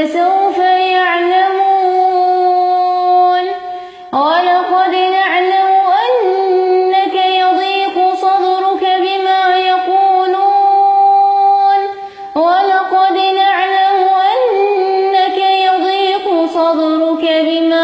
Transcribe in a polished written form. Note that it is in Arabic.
فسوف يعلمون. ولقد نعلم أنك يضيق صدرك بما يقولون ولقد نعلم أنك يضيق صدرك بما